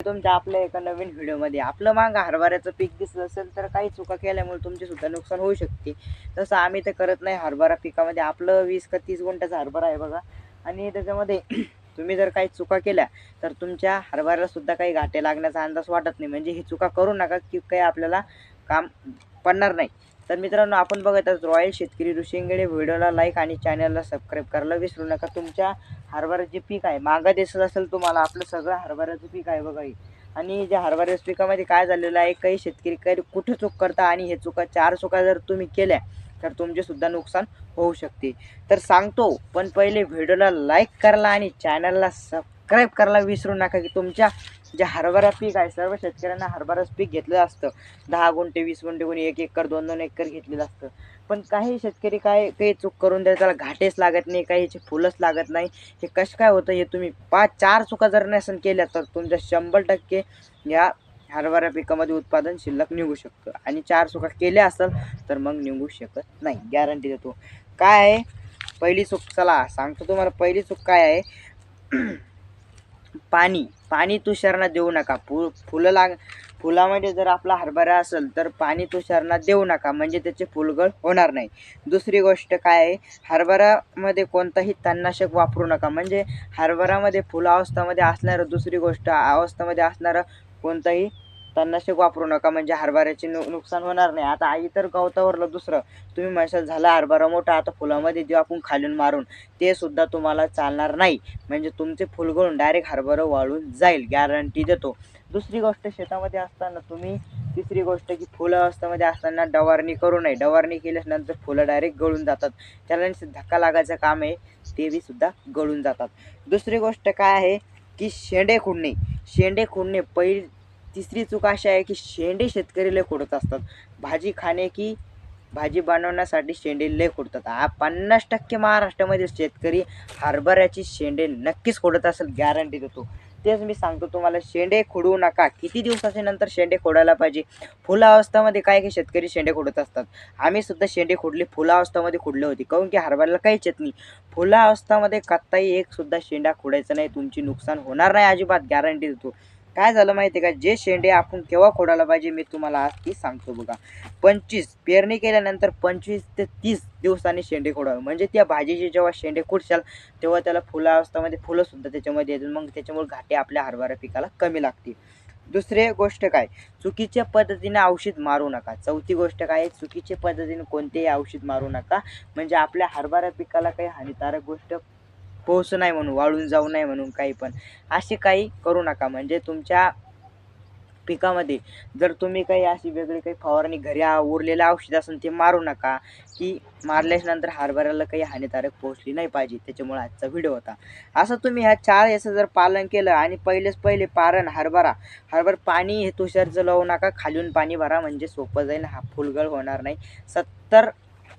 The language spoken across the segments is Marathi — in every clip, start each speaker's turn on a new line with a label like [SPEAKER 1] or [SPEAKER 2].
[SPEAKER 1] तुमच्या आपल्या एका नवीन व्हिडिओमध्ये. आपलं मागं हरभऱ्याचं पीक दिसलं असेल तर काही चुका केल्यामुळे तुमचे सुद्धा नुकसान होऊ शकते. तसं आम्ही ते करत नाही. हरभरा पिकामध्ये आपलं 20 का 30 गुंठ्याचा हरभरा आहे बघा, आणि त्याच्यामध्ये तुम्ही जर काही चुका केल्या तर तुमच्या हरभऱ्याला सुद्धा काही घाटे लागण्याचा अंदाज वाटत नाही. म्हणजे ही चुका करू नका की काही आपल्याला काम पडणार नाही. तर मित्रांनो, आपण बघत आहोत रॉयल शेतकरी ऋषिंगडे. व्हिडिओला लाईक आणि चॅनलला सबस्क्राईब करायला विसरू नका. तुमच्या हरभऱ्याचे पीक आहे मागं दिसत असेल तुम्हाला, आपलं सगळं हरभऱ्याचं पीक आहे बघा हे. आणि ज्या हरभऱ्याच्या पिकामध्ये काय झालेलं आहे, काही शेतकरी काही कुठं चूक करता, आणि हे चुका 4 चुका जर तुम्ही केल्या तर तुमचे सुद्धा नुकसान होऊ शकते. तर सांगतो, पण पहिले व्हिडिओला लाईक करायला आणि चॅनलला सबस्क्राईब करायला विसरू नका. की तुमच्या जे हरभरा पीक आहे, सर्व शेतकऱ्यांना हरभराचं पीक घेतलं असतं. 10 गुंठे 20 गुंठे कोणी 1 एकर 2-2 एकर घेतलेलं असतं. पण काही शेतकरी काही चूक करून देतात, त्याला घाटेच लागत नाही, काहीचे फुलंच लागत नाही. हे कसं काय होतं, हे तुम्ही 5-4 चुका जर नसेल केल्या तर तुमच्या 100% या हरभरा पिकामध्ये उत्पादन शिल्लक निघू शकतं. आणि 4 चुका केल्या असेल तर मग निघू शकत नाही, गॅरंटी देतो. काय आहे पहिली चूक? चला सांगतो तुम्हाला पहिली चूक काय आहे. पाणी तुषारना देऊ नका. फुलामध्ये जर आपला हरभरा असेल तर पाणी तुषारना देऊ नका, म्हणजे त्याचे फुलगळ होणार नाही. दुसरी गोष्ट काय आहे, हरभऱ्यामध्ये कोणताही तणनाशक वापरू नका. म्हणजे हरभऱ्यामध्ये फुलावस्थामध्ये असणारं, दुसरी गोष्ट अवस्थामध्ये असणारं कोणताही तणनाशक वापरू नका, म्हणजे हरभऱ्याचे नुकसान होणार नाही. आता इतर गवतावरलं दुसरं तुम्ही म्हणशाल झाला हरभरा मोठा, आता फुलामध्ये देऊ आपण खालून मारून, ते सुद्धा तुम्हाला चालणार नाही. म्हणजे तुमचे फुलगळून डायरेक्ट हरभरा वाळून जाईल, गॅरंटी देतो. दुसरी गोष्ट, शेतामध्ये असताना तुम्ही, तिसरी गोष्ट की फुलं अवस्थेमध्ये असताना डवारणी करू नये. डवारणी केल्यानंतर फुलं डायरेक्ट गळून जातात, त्याला धक्का लागायचं काम आहे, ते बी सुद्धा गळून जातात. दुसरी गोष्ट काय आहे की शेंडे खुडणे. तिसरी चूक अशी आहे की शेंडे शेतकरी लय खोडत असतात. भाजी बनवण्यासाठी शेंडे लय खोडतात. 50% महाराष्ट्रामध्ये शेतकरी हरभऱ्याची शेंडे नक्कीच खोडत असेल, गॅरंटी देतो. तेच मी सांगतो तुम्हाला, शेंडे खोडू नका. किती दिवसाच्या नंतर शेंडे खोडायला पाहिजे? फुलावस्थामध्ये काही शेतकरी शेंडे खोडत असतात. आम्ही सुद्धा शेंडे खोडले, फुलावस्थामध्ये खोडले होते, काहून की हरभऱ्याला काहीच येत नाही. फुलावस्थामध्ये कत्ताही एक सुद्धा शेंडा खोडायचा नाही, तुमची नुकसान होणार नाही अजिबात, गॅरंटी देतो. काय झालं माहिती आहे का, जे शेंडे आपण केव्हा खोडायला पाहिजे मी तुम्हाला आज ती सांगतो बघा. पेरणी केल्यानंतर 25 ते 30 दिवसांनी शेंडे खोडावे. म्हणजे त्या भाजीचे जेव्हा शेंडे खुडशाल तेव्हा त्याला फुलावस्थामध्ये फुलं सुद्धा त्याच्यामध्ये येतील, मग त्याच्यामुळे घाटे आपल्या हरभरा पिकाला कमी लागतील. दुसरी गोष्ट काय, चुकीच्या पद्धतीने औषध मारू नका. चौथी गोष्ट काय, चुकीच्या पद्धतीने कोणतेही औषध मारू नका, म्हणजे आपल्या हरभरा पिकाला काही हानिकारक गोष्ट पोहोचू नाही म्हणून, वाळून जाऊ नये म्हणून, काही पण असे काही करू नका. म्हणजे तुमच्या पिकामध्ये जर तुम्ही काही अशी वेगळी काही फवारणी घरी उरलेलं औषध असेल ते मारू नका, की मारल्याच्या नंतर हरभऱ्याला काही हानिकारक पोहोचली नाही पाहिजे. त्याच्यामुळे आजचा व्हिडिओ होता. असं तुम्ही ह्या 4 याचं जर पालन केलं, आणि पहिले पारण हरभरा पाणी हे तुषारचं लावू नका, खालून पाणी भरा, म्हणजे सोपं जाईल, हा फुलगळ होणार नाही. 70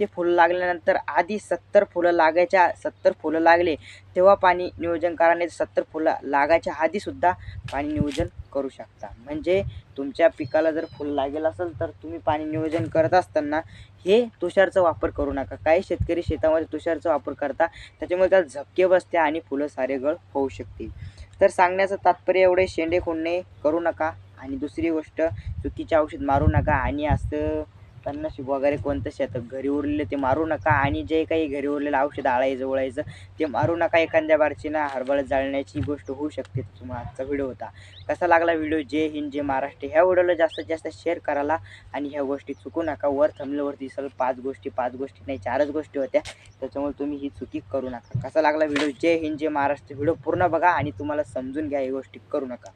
[SPEAKER 1] ते फुलं लागल्यानंतर, आधी 70 फुलं लागले तेव्हा पाणी नियोजन करा, नाही 70 फुलं लागायच्या आधी सुद्धा पाणी नियोजन करू शकता. म्हणजे तुमच्या पिकाला जर फुल लागेल असेल तर तुम्ही पाणी नियोजन करत असताना हे तुषारचा वापर करू नका. काही शेतकरी शेतामध्ये तुषारचा वापर करता, त्याच्यामुळे त्याला झपके बसते आणि फुलं सारे गळ होऊ शकते. तर सांगण्याचं तात्पर्य एवढे, शेंडे खोडणे करू नका, आणि दुसरी गोष्ट चुकीचे औषध मारू नका, आणि असं तणनाशक वगैरे कोणतं शेतात घरी उरलेलं ते मारू नका, आणि जे काही घरी उरलेलं औषध आळायचं ते मारू नका. एखाद्या बारची ना हरभरा जाळण्याची गोष्ट होऊ शकते. तुम्हाला आजचा व्हिडिओ होता. कसा लागला व्हिडिओ? जय हिंद, जय महाराष्ट्र. ह्या व्हिडिओला जास्तीत जास्त शेअर करायला, आणि ह्या गोष्टी चुकू नका. वर थंबनेलवरती दिसेल 5 गोष्टी नाही 4च गोष्टी होत्या, त्याच्यामुळे तुम्ही ही चुकी करू नका. कसा लागला व्हिडिओ? जय हिंद, जय महाराष्ट्र. व्हिडिओ पूर्ण बघा आणि तुम्हाला समजून घ्या, ही गोष्टी करू नका.